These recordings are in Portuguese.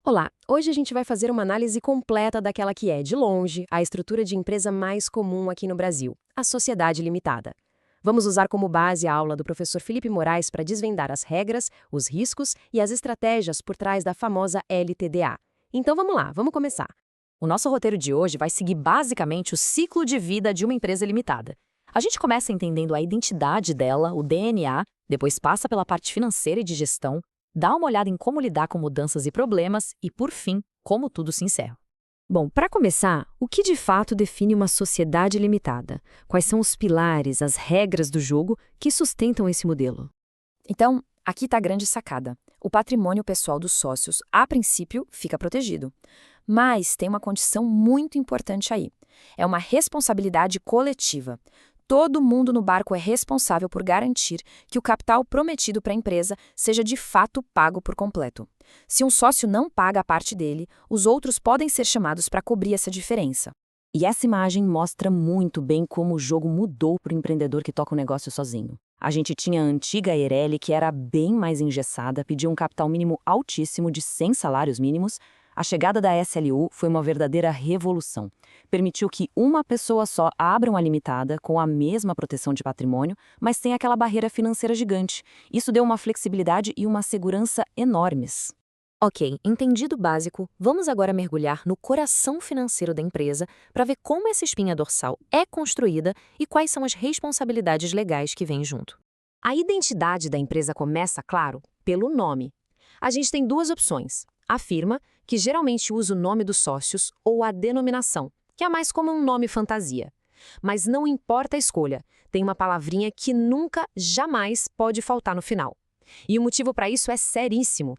Olá, hoje a gente vai fazer uma análise completa daquela que é, de longe, a estrutura de empresa mais comum aqui no Brasil, a sociedade limitada. Vamos usar como base a aula do professor Felipe Moraes para desvendar as regras, os riscos e as estratégias por trás da famosa LTDA. Então vamos lá, vamos começar. O nosso roteiro de hoje vai seguir basicamente o ciclo de vida de uma empresa limitada. A gente começa entendendo a identidade dela, o DNA, depois passa pela parte financeira e de gestão, dá uma olhada em como lidar com mudanças e problemas e, por fim, como tudo se encerra. Bom, para começar, o que de fato define uma sociedade limitada? Quais são os pilares, as regras do jogo que sustentam esse modelo? Então, aqui está a grande sacada. O patrimônio pessoal dos sócios, a princípio, fica protegido. Mas tem uma condição muito importante aí. É uma responsabilidade coletiva. Todo mundo no barco é responsável por garantir que o capital prometido para a empresa seja de fato pago por completo. Se um sócio não paga a parte dele, os outros podem ser chamados para cobrir essa diferença. E essa imagem mostra muito bem como o jogo mudou para o empreendedor que toca o negócio sozinho. A gente tinha a antiga Eireli, que era bem mais engessada, pedia um capital mínimo altíssimo de 100 salários mínimos. A chegada da SLU foi uma verdadeira revolução. Permitiu que uma pessoa só abra uma limitada com a mesma proteção de patrimônio, mas sem aquela barreira financeira gigante. Isso deu uma flexibilidade e uma segurança enormes. Ok, entendido o básico, vamos agora mergulhar no coração financeiro da empresa para ver como essa espinha dorsal é construída e quais são as responsabilidades legais que vêm junto. A identidade da empresa começa, claro, pelo nome. A gente tem duas opções. A firma, que geralmente usa o nome dos sócios, ou a denominação, que é mais como um nome fantasia. Mas não importa a escolha, tem uma palavrinha que nunca, jamais pode faltar no final. E o motivo para isso é seríssimo.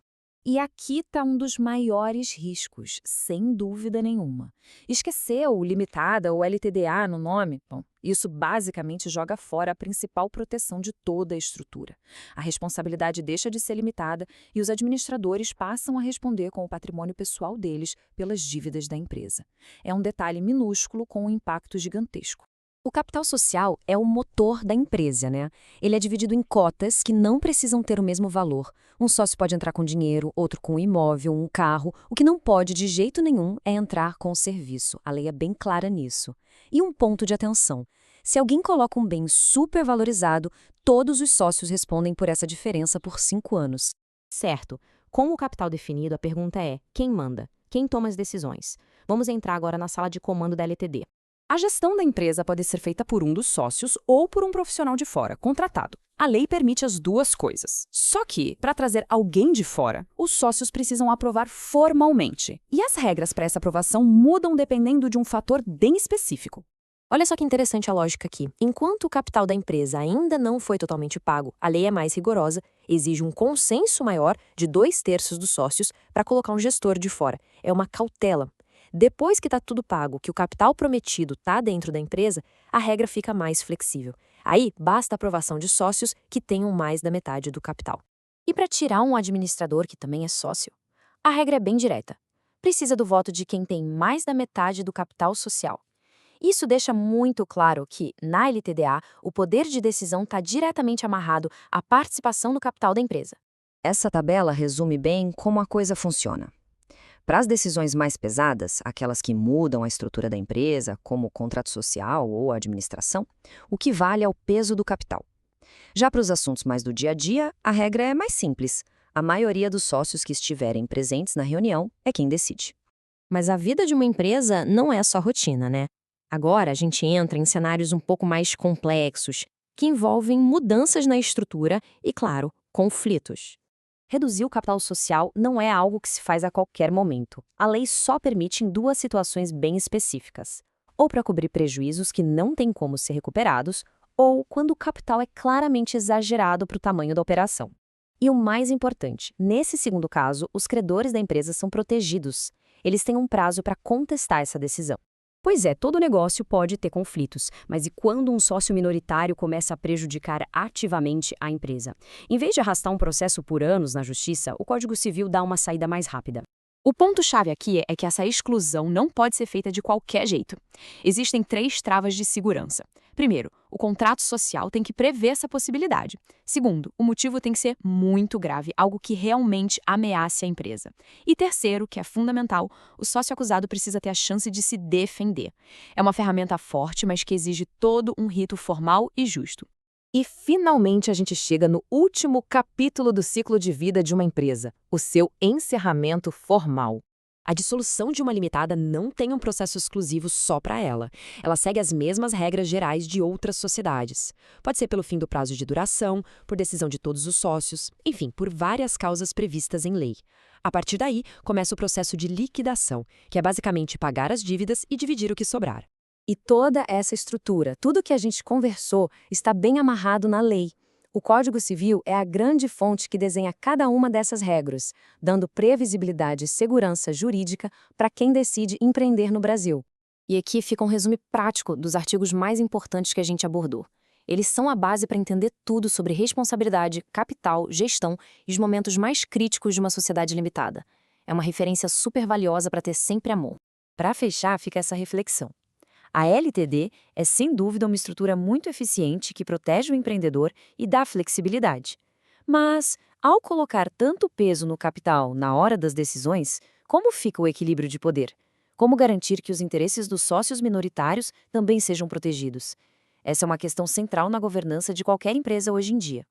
E aqui está um dos maiores riscos, sem dúvida nenhuma. Esqueceu o limitada ou LTDA no nome? Bom, isso basicamente joga fora a principal proteção de toda a estrutura. A responsabilidade deixa de ser limitada e os administradores passam a responder com o patrimônio pessoal deles pelas dívidas da empresa. É um detalhe minúsculo com um impacto gigantesco. O capital social é o motor da empresa, né? Ele é dividido em cotas que não precisam ter o mesmo valor. Um sócio pode entrar com dinheiro, outro com um imóvel, um carro. O que não pode de jeito nenhum é entrar com o serviço. A lei é bem clara nisso. E um ponto de atenção. Se alguém coloca um bem supervalorizado, todos os sócios respondem por essa diferença por 5 anos. Certo. Com o capital definido, a pergunta é: quem manda? Quem toma as decisões? Vamos entrar agora na sala de comando da LTD. A gestão da empresa pode ser feita por um dos sócios ou por um profissional de fora, contratado. A lei permite as duas coisas. Só que, para trazer alguém de fora, os sócios precisam aprovar formalmente. E as regras para essa aprovação mudam dependendo de um fator bem específico. Olha só que interessante a lógica aqui. Enquanto o capital da empresa ainda não foi totalmente pago, a lei é mais rigorosa, exige um consenso maior de 2/3 dos sócios para colocar um gestor de fora. É uma cautela. Depois que está tudo pago, que o capital prometido está dentro da empresa, a regra fica mais flexível. Aí, basta a aprovação de sócios que tenham mais da metade do capital. E para tirar um administrador que também é sócio? A regra é bem direta. Precisa do voto de quem tem mais da metade do capital social. Isso deixa muito claro que, na LTDA, o poder de decisão está diretamente amarrado à participação no capital da empresa. Essa tabela resume bem como a coisa funciona. Para as decisões mais pesadas, aquelas que mudam a estrutura da empresa, como o contrato social ou a administração, o que vale é o peso do capital. Já para os assuntos mais do dia a dia, a regra é mais simples. A maioria dos sócios que estiverem presentes na reunião é quem decide. Mas a vida de uma empresa não é só rotina, né? Agora a gente entra em cenários um pouco mais complexos, que envolvem mudanças na estrutura e, claro, conflitos. Reduzir o capital social não é algo que se faz a qualquer momento. A lei só permite em duas situações bem específicas. Ou para cobrir prejuízos que não têm como ser recuperados, ou quando o capital é claramente exagerado para o tamanho da operação. E o mais importante, nesse segundo caso, os credores da empresa são protegidos. Eles têm um prazo para contestar essa decisão. Pois é, todo negócio pode ter conflitos, mas e quando um sócio minoritário começa a prejudicar ativamente a empresa? Em vez de arrastar um processo por anos na justiça, o Código Civil dá uma saída mais rápida. O ponto-chave aqui é que essa exclusão não pode ser feita de qualquer jeito. Existem 3 travas de segurança. Primeiro, o contrato social tem que prever essa possibilidade. Segundo, o motivo tem que ser muito grave, algo que realmente ameace a empresa. E terceiro, que é fundamental, o sócio acusado precisa ter a chance de se defender. É uma ferramenta forte, mas que exige todo um rito formal e justo. E finalmente a gente chega no último capítulo do ciclo de vida de uma empresa, o seu encerramento formal. A dissolução de uma limitada não tem um processo exclusivo só para ela. Ela segue as mesmas regras gerais de outras sociedades. Pode ser pelo fim do prazo de duração, por decisão de todos os sócios, enfim, por várias causas previstas em lei. A partir daí, começa o processo de liquidação, que é basicamente pagar as dívidas e dividir o que sobrar. E toda essa estrutura, tudo que a gente conversou, está bem amarrado na lei. O Código Civil é a grande fonte que desenha cada uma dessas regras, dando previsibilidade e segurança jurídica para quem decide empreender no Brasil. E aqui fica um resumo prático dos artigos mais importantes que a gente abordou. Eles são a base para entender tudo sobre responsabilidade, capital, gestão e os momentos mais críticos de uma sociedade limitada. É uma referência super valiosa para ter sempre à mão. Para fechar, fica essa reflexão. A LTD é, sem dúvida, uma estrutura muito eficiente que protege o empreendedor e dá flexibilidade. Mas, ao colocar tanto peso no capital na hora das decisões, como fica o equilíbrio de poder? Como garantir que os interesses dos sócios minoritários também sejam protegidos? Essa é uma questão central na governança de qualquer empresa hoje em dia.